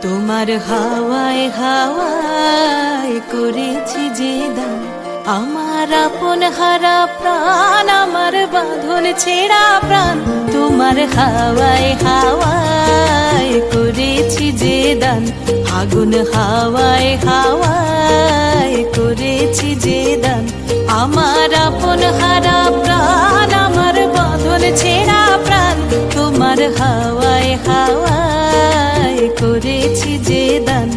তোমার হাওয়ায় হাওয়ায় করেছি যে দান, আমার আপন হারা প্রাণ, আমার বাঁধন ছেঁড়া প্রাণ। তোমার হাওয়ায় হাওয়ায় করেছি যে দান, আগুন হাওয়ায় হাওয়ায় করেছি যে দান, আমার আপন হারা প্রাণ, আমার বাঁধন ছেঁড়া প্রাণ। তোমার হাওয়ায় হাওয়ায় করেছি যে দান,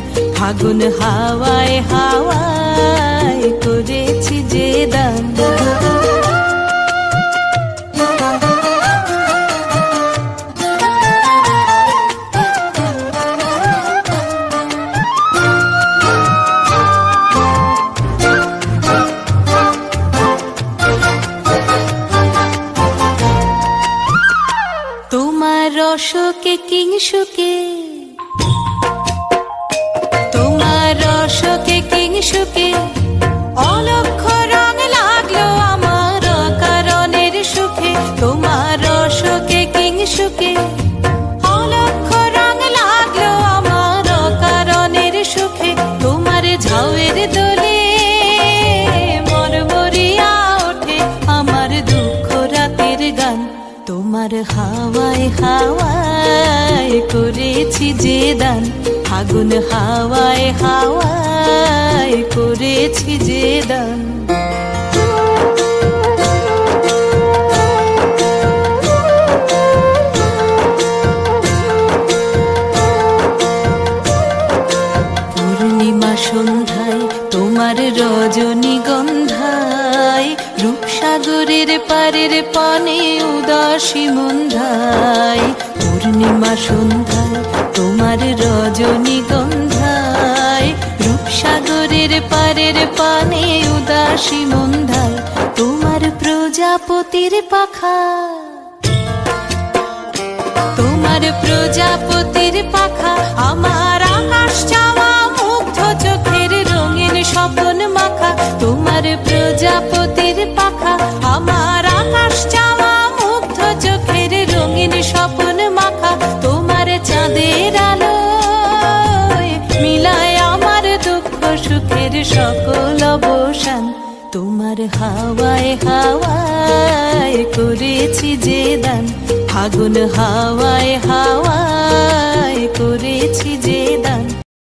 আগুন হাওয়ায় হাওয়ায় করেছি যে দান। তোমার রসকে কিংসুকে, তোমার রসকে কিংসুকে অলক্ষ রং লাগলো আমার কারণের সুখে। তোমার রসকে কিংসুকে অলক্ষ রং লাগলো আমার কারণের সুখে। তোমার ঝাউয়ের দোলে মরমরিয়া ওঠে আমার দুঃখ রাতের গান। তোমার হাওয়ায় হাওয়ায় করেছি যে দান, আগুন হাওয়ায় হাওয়ায় করেছি যে দান। পূর্ণিমা সন্ধ্যায় তোমার রজনীগন্ধায়, রূপসাগরের পারের পানে উদাসী মন্ধায়। পূর্ণিমা সন্ধ্যায় তোমার রজনীগন্ধায়, রূপসাগরের পারের পানে উদাসী মন্ধায়। তোমার প্রজাপতির পাখা, তোমার প্রজাপতির পাখা আমার আকাশ চাওয়া মুগ্ধ চোখের রঙিন স্বপ্ন মাখা। তোমার প্রজাপতির পাখা আমার আকাশ চাওয়া মুগ্ধ চোখের রঙিন স্বপ্ন মাখা। তোমার চাঁদের আলোয় মিলায় আমার দুঃখ সুখের সকল অবসান। তোমার হাওয়ায় হাওয়ায় করেছি যে দান, আগুন হাওয়ায় হাওয়ায় করেছি যে দান।